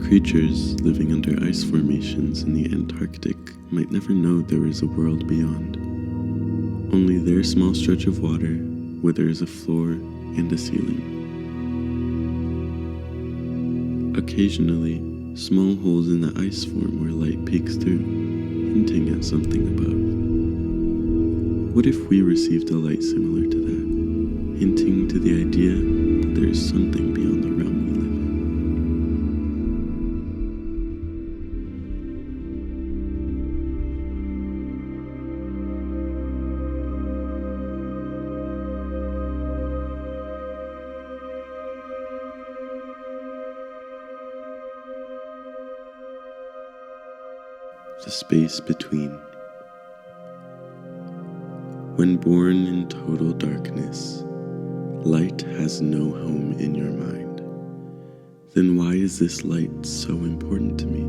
Creatures living under ice formations in the Antarctic might never know there is a world beyond. Only their small stretch of water where there is a floor and a ceiling. Occasionally, small holes in the ice form where light peeks through, hinting at something above. What if we received a light similar to that, hinting to the idea that there is something beyond the realm we live in? The space between. When born in total darkness, light has no home in your mind. Then why is this light so important to me?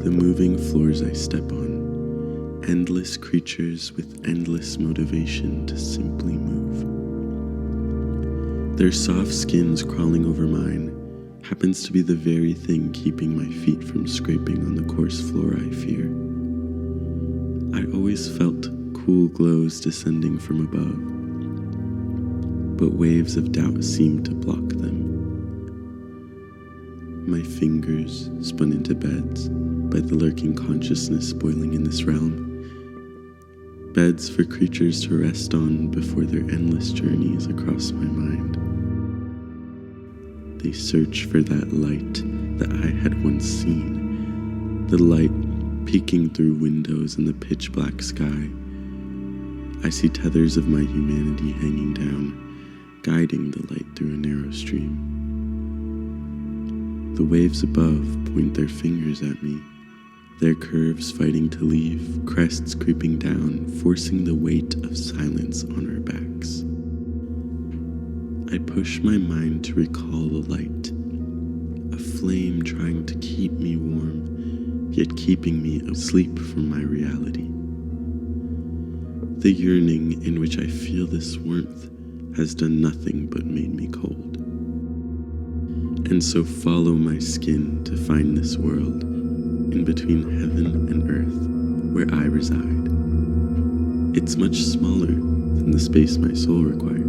The moving floors I step on, endless creatures with endless motivation to simply move. Their soft skins crawling over mine happens to be the very thing keeping my feet from scraping on the coarse floor I fear. I always felt cool glows descending from above, but waves of doubt seemed to block them. My fingers spun into beds by the lurking consciousness boiling in this realm. Beds for creatures to rest on before their endless journeys across my mind. They search for that light that I had once seen, the light peeking through windows in the pitch black sky. I see tethers of my humanity hanging down, guiding the light through a narrow stream. The waves above point their fingers at me, their curves fighting to leave, crests creeping down, forcing the weight of silence on our backs. I push my mind to recall the light, a flame trying to keep me warm, yet keeping me asleep from my reality. The yearning in which I feel this warmth has done nothing but made me cold. And so follow my skin to find this world, in between heaven and earth, where I reside. It's much smaller than the space my soul requires.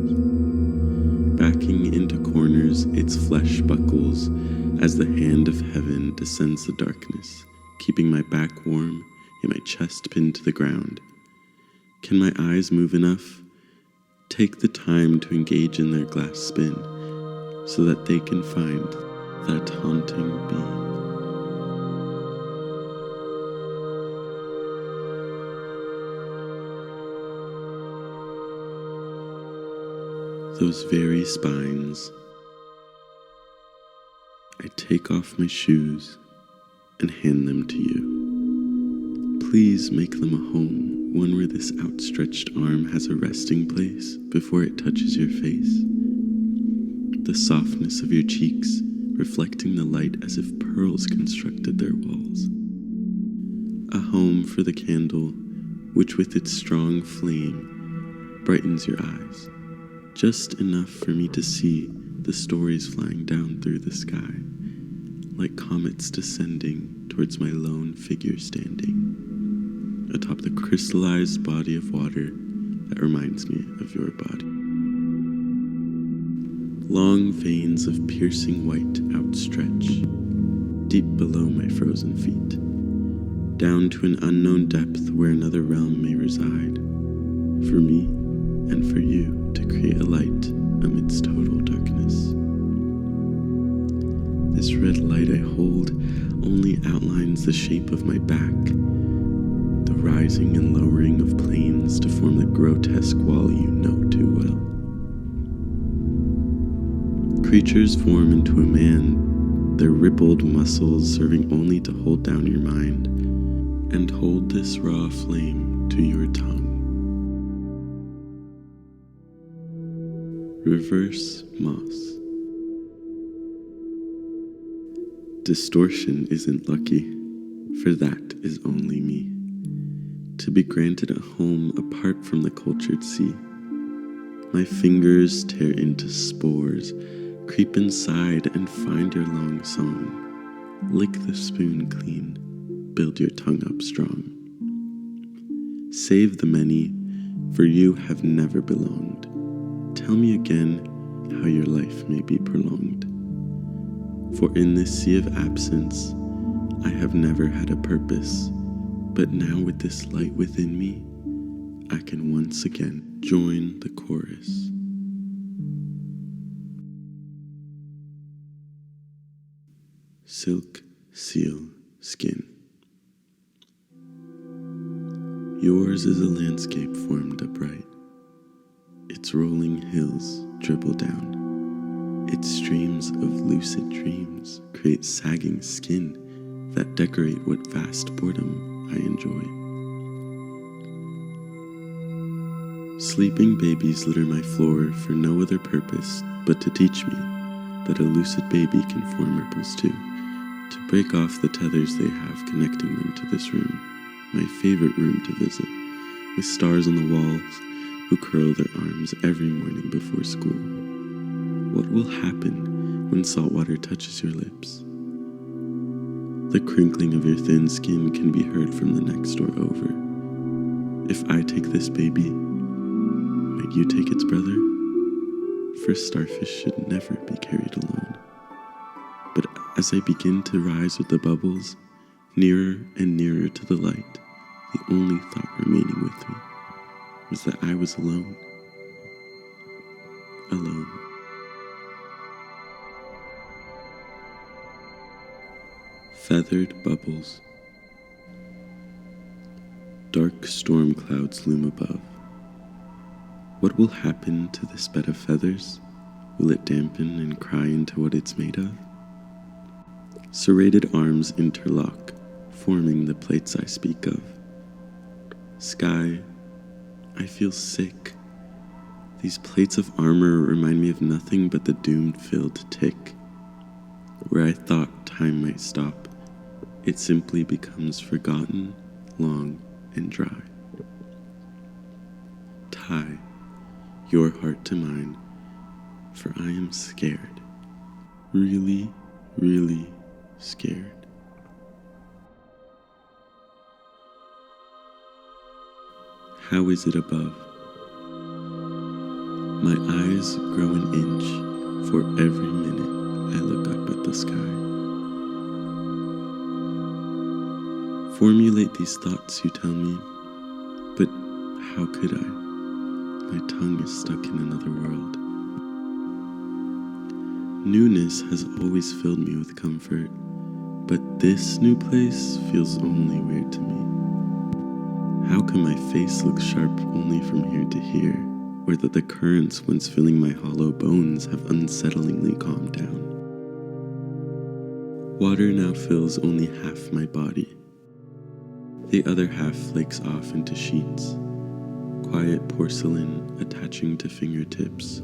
Backing into corners, its flesh buckles as the hand of heaven descends the darkness, keeping my back warm and my chest pinned to the ground. Can my eyes move enough? Take the time to engage in their glass spin so that they can find that haunting being. Those very spines. I take off my shoes and hand them to you. Please make them a home, one where this outstretched arm has a resting place before it touches your face. The softness of your cheeks reflecting the light as if pearls constructed their walls. A home for the candle, which with its strong flame brightens your eyes. Just enough for me to see the stories flying down through the sky, like comets descending towards my lone figure standing atop the crystallized body of water that reminds me of your body. Long veins of piercing white outstretch, deep below my frozen feet, down to an unknown depth where another realm may reside, for me and for you to create a light amidst total darkness. This red light I hold only outlines the shape of my back, the rising and lowering of planes to form the grotesque wall you know too well. Creatures form into a man, their rippled muscles serving only to hold down your mind and hold this raw flame to your tongue. Reverse moss. Distortion isn't lucky, for that is only me. To be granted a home apart from the cultured sea. My fingers tear into spores, creep inside and find your long song. Lick the spoon clean, build your tongue up strong. Save the many, for you have never belonged. Tell me again how your life may be prolonged. For in this sea of absence, I have never had a purpose, but now with this light within me, I can once again join the chorus. Silk, seal, skin. Yours is a landscape formed upright. Its rolling hills dribble down. Its streams of lucid dreams create sagging skin that decorate what vast boredom I enjoy. Sleeping babies litter my floor for no other purpose but to teach me that a lucid baby can form ripples too, to break off the tethers they have connecting them to this room, my favorite room to visit, with stars on the walls who curl their arms every morning before school. What will happen when salt water touches your lips? The crinkling of your thin skin can be heard from the next door over. If I take this baby, might you take its brother? For starfish should never be carried alone. But as I begin to rise with the bubbles, nearer and nearer to the light, the only thought remaining with me was that I was alone. Alone. Feathered bubbles. Dark storm clouds loom above. What will happen to this bed of feathers? Will it dampen and cry into what it's made of? Serrated arms interlock, forming the plates I speak of. Sky, I feel sick. These plates of armor remind me of nothing but the doom-filled tick. Where I thought time might stop, it simply becomes forgotten, long, and dry. Tie your heart to mine, for I am scared. Really, really scared. How is it above? My eyes grow an inch for every minute I look up at the sky. Formulate these thoughts, you tell me, but how could I? My tongue is stuck in another world. Newness has always filled me with comfort, but this new place feels only weird to me. How can my face look sharp only from here to here, or that the currents once filling my hollow bones have unsettlingly calmed down? Water now fills only half my body. The other half flakes off into sheets, quiet porcelain attaching to fingertips,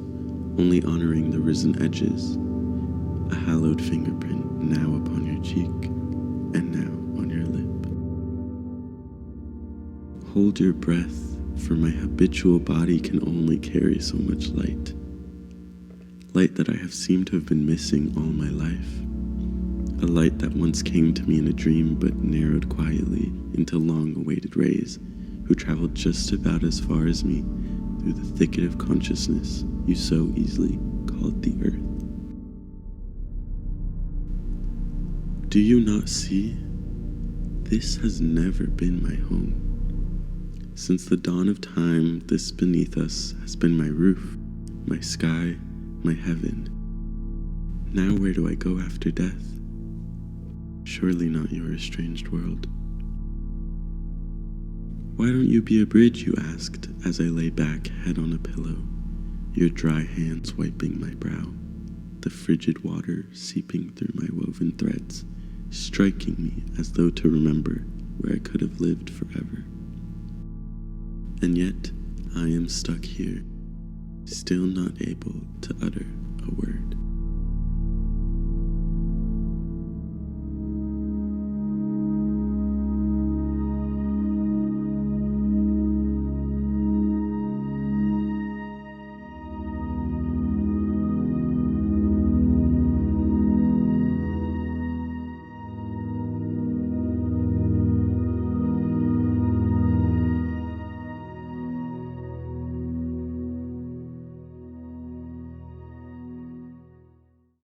only honoring the risen edges, a hallowed fingerprint now upon your cheek and now on your lip. Hold your breath, for my habitual body can only carry so much light. Light that I have seemed to have been missing all my life. A light that once came to me in a dream but narrowed quietly into long-awaited rays, who traveled just about as far as me through the thicket of consciousness you so easily called the earth. Do you not see? This has never been my home. Since the dawn of time, this beneath us has been my roof, my sky, my heaven. Now where do I go after death? Surely not your estranged world. Why don't you be a bridge, you asked, as I lay back head on a pillow, your dry hands wiping my brow, the frigid water seeping through my woven threads, striking me as though to remember where I could have lived forever. And yet, I am stuck here, still not able to utter a word.